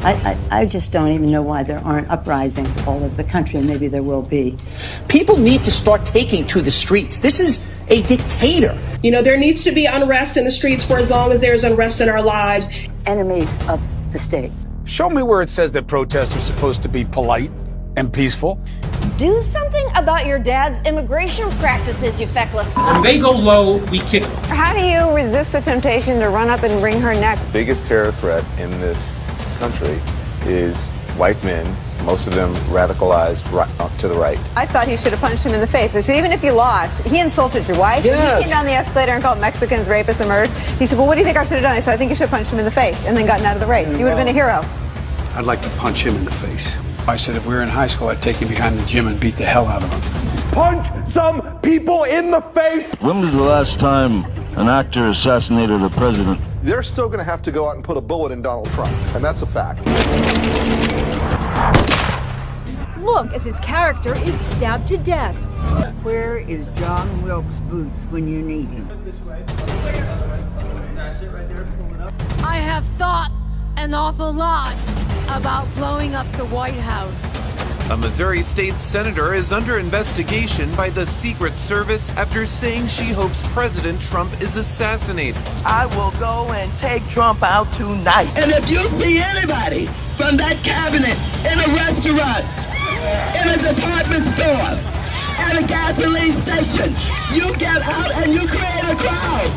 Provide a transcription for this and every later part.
I just don't even know why there aren't uprisings all over the country, and maybe there will be. People need to start taking to the streets. This is a dictator. You know, there needs to be unrest in the streets for as long as there's unrest in our lives. Enemies of the state. Show me where it says that protests are supposed to be polite and peaceful. Do something about your dad's immigration practices, you feckless. When they go low, we kick them. How do you resist the temptation to run up and wring her neck? The biggest terror threat in this country is white men, most of them radicalized to the right. I thought he should have punched him in the face. I said, even if you lost, he insulted your wife. Yes. He came down the escalator and called Mexicans rapists and murderers. He said, well, what do you think I should have done? I said, I think you should have punched him in the face and then gotten out of the race. You would have been a hero. I'd like to punch him in the face. I said if we were in high school, I'd take him behind the gym and beat the hell out of him. Punch some people in the face! When was the last time an actor assassinated a president? They're still going to have to go out and put a bullet in Donald Trump, and that's a fact. Look as his character is stabbed to death. Where is John Wilkes Booth when you need him? That's it right there. Pull it up. I have thought an awful lot about blowing up the White House. A Missouri state senator is under investigation by the Secret Service after saying she hopes President Trump is assassinated. I will go and take Trump out tonight. And if you see anybody from that cabinet in a restaurant, in a department store, at a gasoline station, you get out and you create a crowd.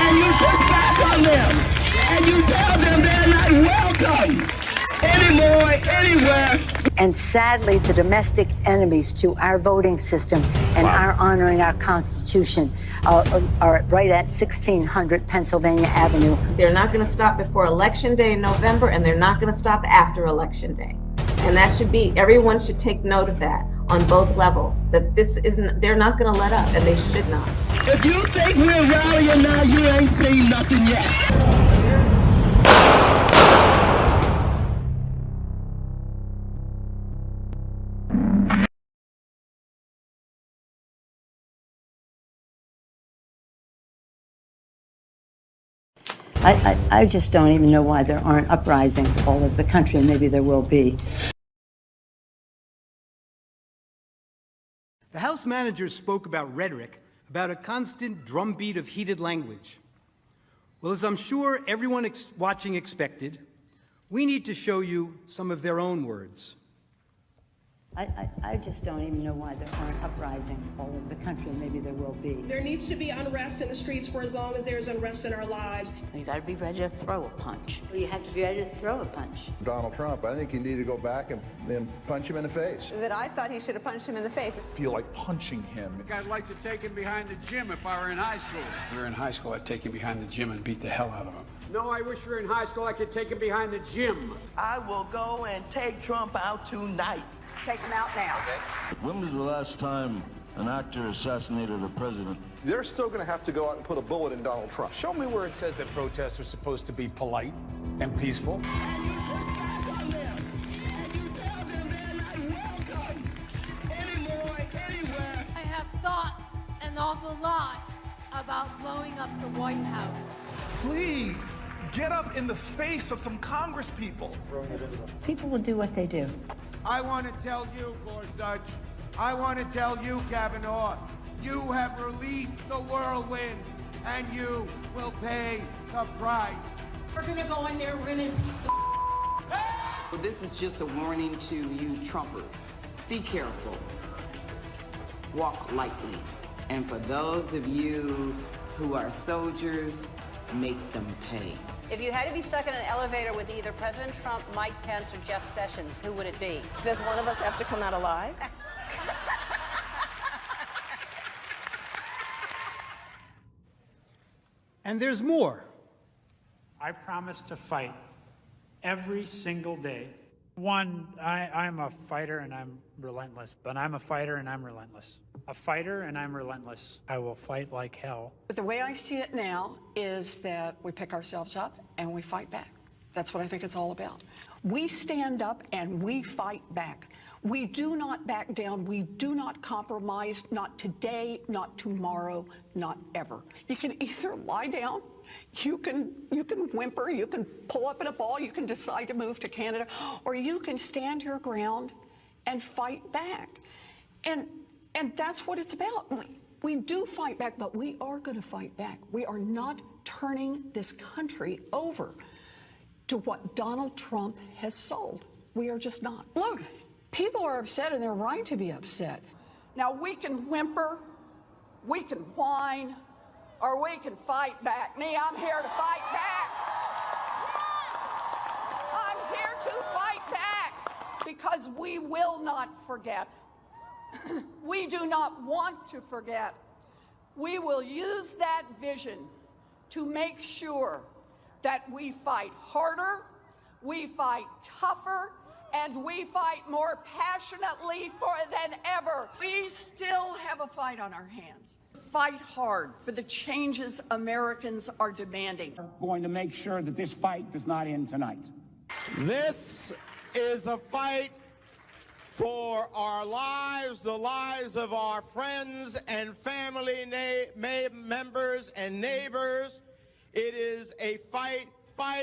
And you push back on them. And you tell them they're not welcome anymore, anywhere. And sadly, the domestic enemies to our voting system and our honoring our Constitution are right at 1600 Pennsylvania Avenue. They're not going to stop before Election Day in November, and they're not going to stop after Election Day. And that should be, everyone should take note of that on both levels, that this isn't, they're not going to let up, and they should not. If you think we're rallying now, you ain't seen nothing yet. I just don't even know why there aren't uprisings all over the country, and maybe there will be. The House managers spoke about rhetoric, about a constant drumbeat of heated language. Well, as I'm sure everyone watching expected, we need to show you some of their own words. I just don't even know why there aren't uprisings all over the country, and maybe there will be. There needs to be unrest in the streets for as long as there's unrest in our lives. You got to be ready to throw a punch. You have to be ready to throw a punch. Donald Trump, I think you need to go back and punch him in the face. That I thought he should have punched him in the face. I feel like punching him. I'd like to take him behind the gym if I were in high school. If we were in high school, I'd take him behind the gym and beat the hell out of him. No, I wish we were in high school. I could take him behind the gym. I will go and take Trump out tonight. Take him out now. When was the last time an actor assassinated a president? They're still going to have to go out and put a bullet in Donald Trump. Show me where it says that protests are supposed to be polite and peaceful. And you push back on them. And you tell them they're not welcome anymore, anywhere. I have thought an awful lot about blowing up the White House. Please, get up in the face of some Congress people. People will do what they do. I want to tell you, Gorsuch, I want to tell you, Kavanaugh, you have released the whirlwind, and you will pay the price. We're going to go in there, we're going to impeach the This is just a warning to you Trumpers. Be careful. Walk lightly. And for those of you who are soldiers, make them pay. If you had to be stuck in an elevator with either President Trump, Mike Pence, or Jeff Sessions, who would it be? Does one of us have to come out alive? And there's more. I promise to fight every single day. One, I'm a fighter and I'm relentless, but I'm a fighter and I'm relentless. A fighter and I'm relentless. I will fight like hell. But the way I see it now is that we pick ourselves up and we fight back. That's what I think it's all about. We stand up and we fight back. We do not back down. We do not compromise, not today, not tomorrow, not ever. You can either lie down, you can whimper, you can pull up in a ball, you can decide to move to Canada, or you can stand your ground and fight back. And that's what it's about. We do fight back, but we are going to fight back. We are not turning this country over to what Donald Trump has sold. We are just not. Look, people are upset, and they're right to be upset. Now, we can whimper, we can whine, or we can fight back. Me, I'm here to fight back. I'm here to fight back because we will not forget. We do not want to forget. We will use that vision to make sure that we fight harder, we fight tougher, and we fight more passionately than ever. We still have a fight on our hands. Fight hard for the changes Americans are demanding. We're going to make sure that this fight does not end tonight. This is a fight for our lives, the lives of our friends and family members and neighbors. It is a fight,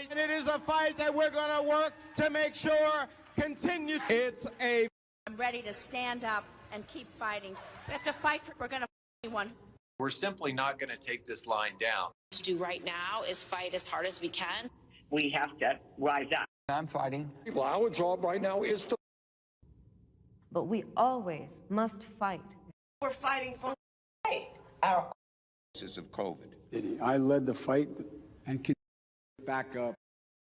and it is a fight that we're going to work to make sure continues. I'm ready to stand up and keep fighting. We have to fight. We're going to fight one. We're simply not going to take this line down. To do right now is fight as hard as we can. We have to rise up. I'm fighting. Well, our job right now is to. But we always must fight. We're fighting for our of COVID. I led the fight and can back up.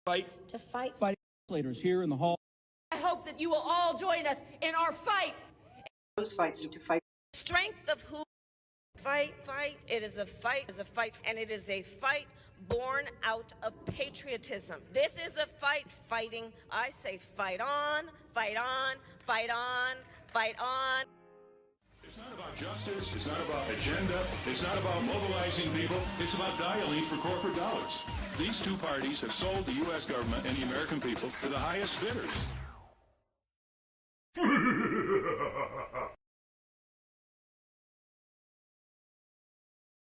Fight. To fight. Fight legislators here in the hall. I hope that you will all join us in our fight. Those fights need to fight. Strength of who fight. It is a fight, and it is a fight born out of patriotism. This is a fight fighting. I say fight on, fight on, fight on, fight on. It's not about justice, it's not about agenda, it's not about mobilizing people, it's about dialing for corporate dollars. These two parties have sold the U.S. government and the American people to the highest bidders.